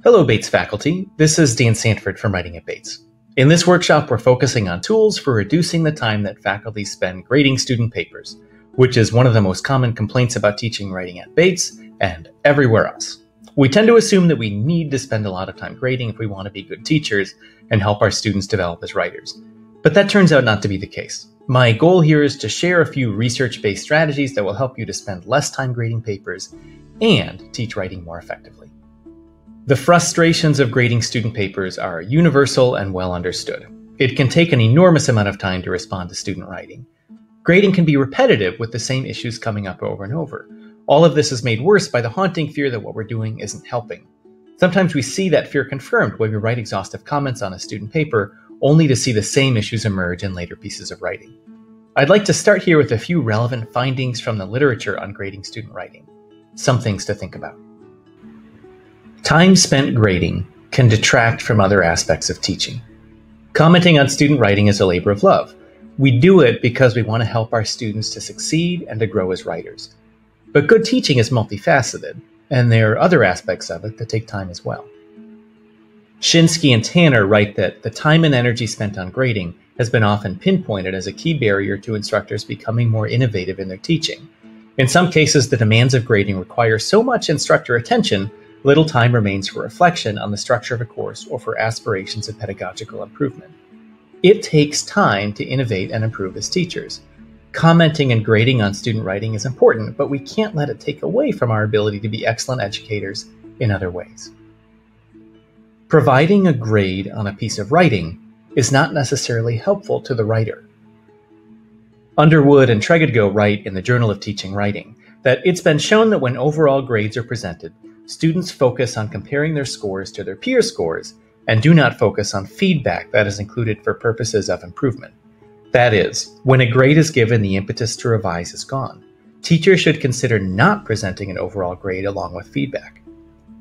Hello, Bates faculty. This is Dan Sanford from Writing at Bates. In this workshop, we're focusing on tools for reducing the time that faculty spend grading student papers, which is one of the most common complaints about teaching writing at Bates and everywhere else. We tend to assume that we need to spend a lot of time grading if we want to be good teachers and help our students develop as writers. But that turns out not to be the case. My goal here is to share a few research-based strategies that will help you to spend less time grading papers and teach writing more effectively. The frustrations of grading student papers are universal and well understood. It can take an enormous amount of time to respond to student writing. Grading can be repetitive with the same issues coming up over and over. All of this is made worse by the haunting fear that what we're doing isn't helping. Sometimes we see that fear confirmed when we write exhaustive comments on a student paper, only to see the same issues emerge in later pieces of writing. I'd like to start here with a few relevant findings from the literature on grading student writing. Some things to think about. Time spent grading can detract from other aspects of teaching. Commenting on student writing is a labor of love. We do it because we want to help our students to succeed and to grow as writers. But good teaching is multifaceted, and there are other aspects of it that take time as well. Shinsky and Tanner write that the time and energy spent on grading has been often pinpointed as a key barrier to instructors becoming more innovative in their teaching. In some cases, the demands of grading require so much instructor attention, little time remains for reflection on the structure of a course or for aspirations of pedagogical improvement. It takes time to innovate and improve as teachers. Commenting and grading on student writing is important, but we can't let it take away from our ability to be excellent educators in other ways. Providing a grade on a piece of writing is not necessarily helpful to the writer. Underwood and Tregidgo write in the Journal of Teaching Writing that it's been shown that when overall grades are presented, students focus on comparing their scores to their peer scores and do not focus on feedback that is included for purposes of improvement. That is, when a grade is given, the impetus to revise is gone. Teachers should consider not presenting an overall grade along with feedback.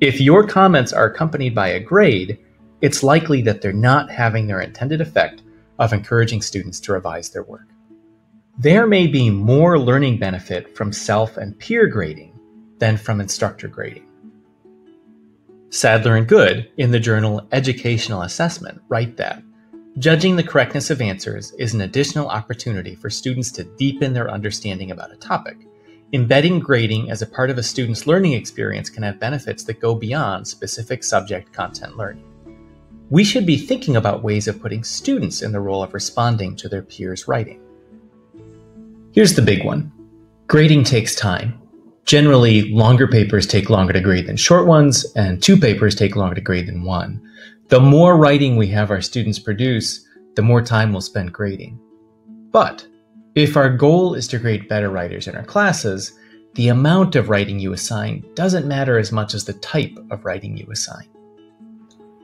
If your comments are accompanied by a grade, it's likely that they're not having their intended effect of encouraging students to revise their work. There may be more learning benefit from self and peer grading than from instructor grading. Sadler and Good, in the journal Educational Assessment, write that judging the correctness of answers is an additional opportunity for students to deepen their understanding about a topic. Embedding grading as a part of a student's learning experience can have benefits that go beyond specific subject content learning. We should be thinking about ways of putting students in the role of responding to their peers' writing. Here's the big one. Grading takes time. Generally, longer papers take longer to grade than short ones, and 2 papers take longer to grade than 1. The more writing we have our students produce, the more time we'll spend grading. But if our goal is to grade better writers in our classes, the amount of writing you assign doesn't matter as much as the type of writing you assign.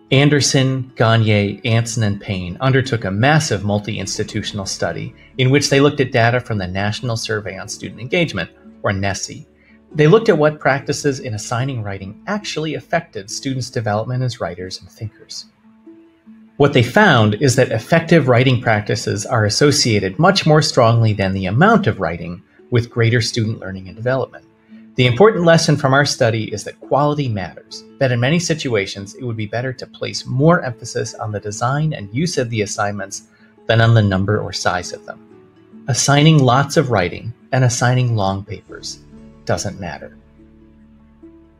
Anderson, Gagne, Anson, and Payne undertook a massive multi-institutional study in which they looked at data from the National Survey on Student Engagement, or NSSE. They looked at what practices in assigning writing actually affected students' development as writers and thinkers. What they found is that effective writing practices are associated much more strongly than the amount of writing with greater student learning and development. The important lesson from our study is that quality matters, that in many situations it would be better to place more emphasis on the design and use of the assignments than on the number or size of them. Assigning lots of writing and assigning long papers doesn't matter.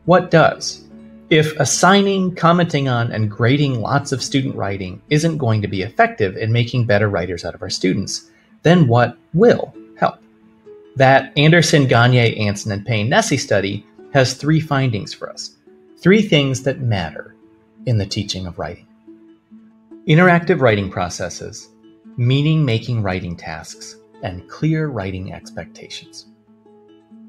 What does? If assigning, commenting on, and grading lots of student writing isn't going to be effective in making better writers out of our students, then what will help? That Anderson, Gagne, Anson, and Payne NSSE study has 3 findings for us. 3 things that matter in the teaching of writing. Interactive writing processes, meaning-making writing tasks, and clear writing expectations.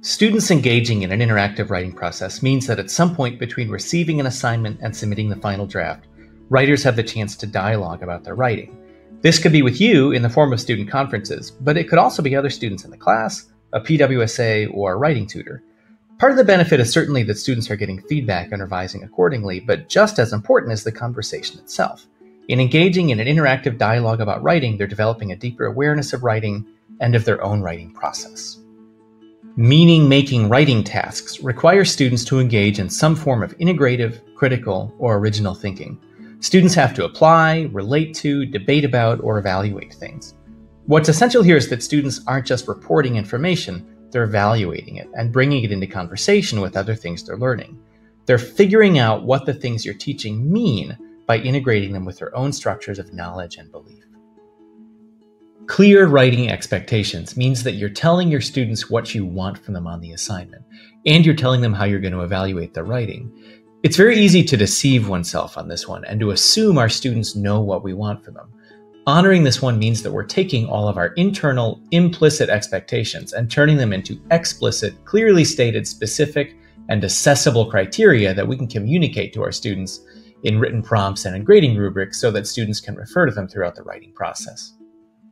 Students engaging in an interactive writing process means that at some point between receiving an assignment and submitting the final draft, writers have the chance to dialogue about their writing. This could be with you in the form of student conferences, but it could also be other students in the class, a PWSA, or a writing tutor. Part of the benefit is certainly that students are getting feedback and revising accordingly, but just as important is the conversation itself. In engaging in an interactive dialogue about writing, they're developing a deeper awareness of writing and of their own writing process. Meaning-making writing tasks require students to engage in some form of integrative, critical, or original thinking. Students have to apply, relate to, debate about, or evaluate things. What's essential here is that students aren't just reporting information, they're evaluating it and bringing it into conversation with other things they're learning. They're figuring out what the things you're teaching mean by integrating them with their own structures of knowledge and belief. Clear writing expectations means that you're telling your students what you want from them on the assignment, and you're telling them how you're going to evaluate their writing. It's very easy to deceive oneself on this one and to assume our students know what we want from them. Honoring this one means that we're taking all of our internal, implicit expectations and turning them into explicit, clearly stated, specific, and accessible criteria that we can communicate to our students in written prompts and in grading rubrics so that students can refer to them throughout the writing process.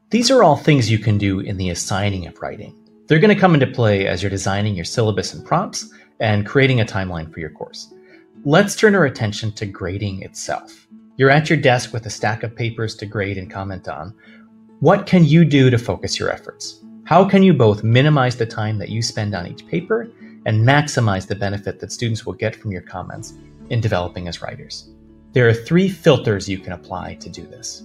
These are all things you can do in the assigning of writing. They're going to come into play as you're designing your syllabus and prompts and creating a timeline for your course. Let's turn our attention to grading itself. You're at your desk with a stack of papers to grade and comment on. What can you do to focus your efforts? How can you both minimize the time that you spend on each paper and maximize the benefit that students will get from your comments in developing as writers? There are 3 filters you can apply to do this.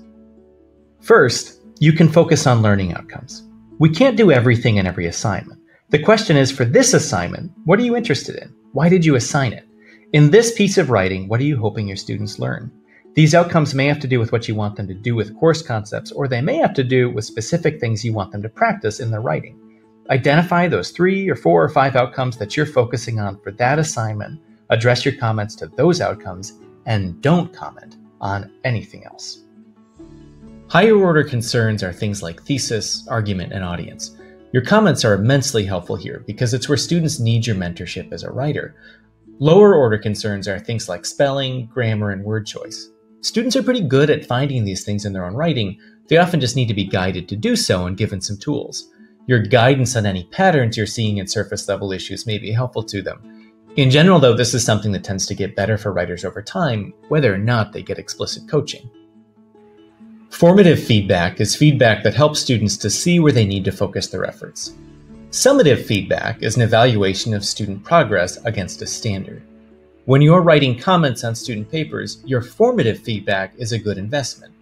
First, you can focus on learning outcomes. We can't do everything in every assignment. The question is, for this assignment, what are you interested in? Why did you assign it? In this piece of writing, what are you hoping your students learn? These outcomes may have to do with what you want them to do with course concepts, or they may have to do with specific things you want them to practice in their writing. Identify those 3 or 4 or 5 outcomes that you're focusing on for that assignment, address your comments to those outcomes, and don't comment on anything else. Higher order concerns are things like thesis, argument, and audience. Your comments are immensely helpful here because it's where students need your mentorship as a writer. Lower order concerns are things like spelling, grammar, and word choice. Students are pretty good at finding these things in their own writing. They often just need to be guided to do so and given some tools. Your guidance on any patterns you're seeing in surface level issues may be helpful to them. In general, though, this is something that tends to get better for writers over time, whether or not they get explicit coaching. Formative feedback is feedback that helps students to see where they need to focus their efforts. Summative feedback is an evaluation of student progress against a standard. When you're writing comments on student papers, your formative feedback is a good investment.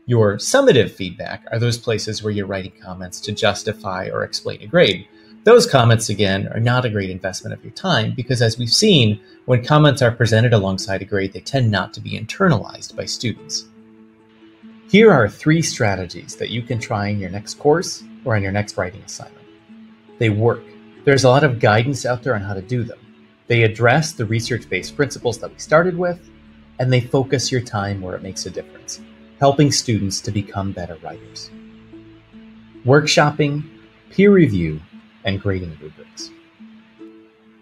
Your summative feedback are those places where you're writing comments to justify or explain a grade. Those comments, again, are not a great investment of your time because, as we've seen, when comments are presented alongside a grade, they tend not to be internalized by students. Here are 3 strategies that you can try in your next course or in your next writing assignment. They work. There's a lot of guidance out there on how to do them. They address the research-based principles that we started with, and they focus your time where it makes a difference, helping students to become better writers. Workshopping, peer review, and grading rubrics.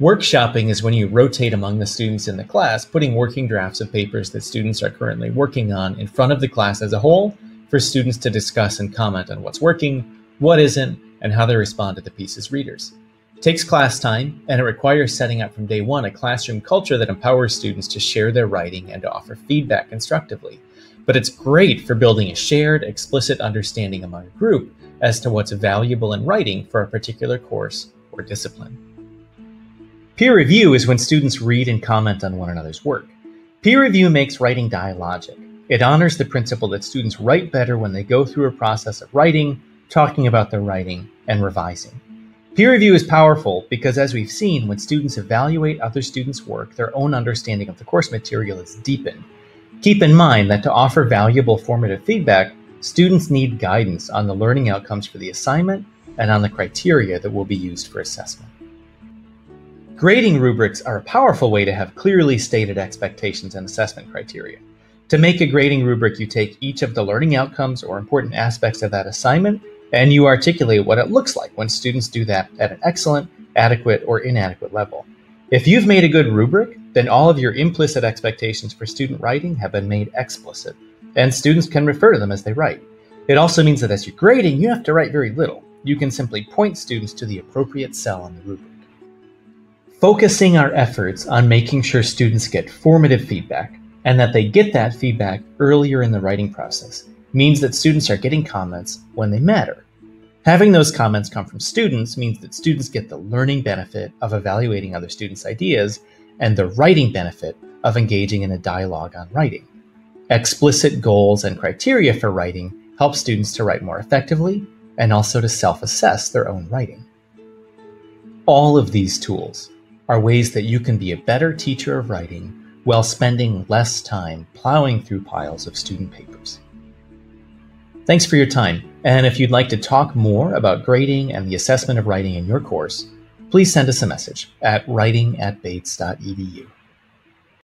Workshopping is when you rotate among the students in the class, putting working drafts of papers that students are currently working on in front of the class as a whole for students to discuss and comment on what's working, what isn't, and how they respond to the piece's readers. It takes class time, and it requires setting up from day one a classroom culture that empowers students to share their writing and to offer feedback constructively. But it's great for building a shared, explicit understanding among a group as to what's valuable in writing for a particular course or discipline. Peer review is when students read and comment on one another's work. Peer review makes writing dialogic. It honors the principle that students write better when they go through a process of writing, talking about their writing, and revising. Peer review is powerful because, as we've seen, when students evaluate other students' work, their own understanding of the course material is deepened. Keep in mind that to offer valuable formative feedback, students need guidance on the learning outcomes for the assignment and on the criteria that will be used for assessment. Grading rubrics are a powerful way to have clearly stated expectations and assessment criteria. To make a grading rubric, you take each of the learning outcomes or important aspects of that assignment, and you articulate what it looks like when students do that at an excellent, adequate, or inadequate level. If you've made a good rubric, then all of your implicit expectations for student writing have been made explicit, and students can refer to them as they write. It also means that as you're grading, you have to write very little. You can simply point students to the appropriate cell on the rubric. Focusing our efforts on making sure students get formative feedback and that they get that feedback earlier in the writing process means that students are getting comments when they matter. Having those comments come from students means that students get the learning benefit of evaluating other students' ideas and the writing benefit of engaging in a dialogue on writing. Explicit goals and criteria for writing help students to write more effectively and also to self-assess their own writing. All of these tools are ways that you can be a better teacher of writing while spending less time plowing through piles of student papers. Thanks for your time, and if you'd like to talk more about grading and the assessment of writing in your course, please send us a message at writing@bates.edu.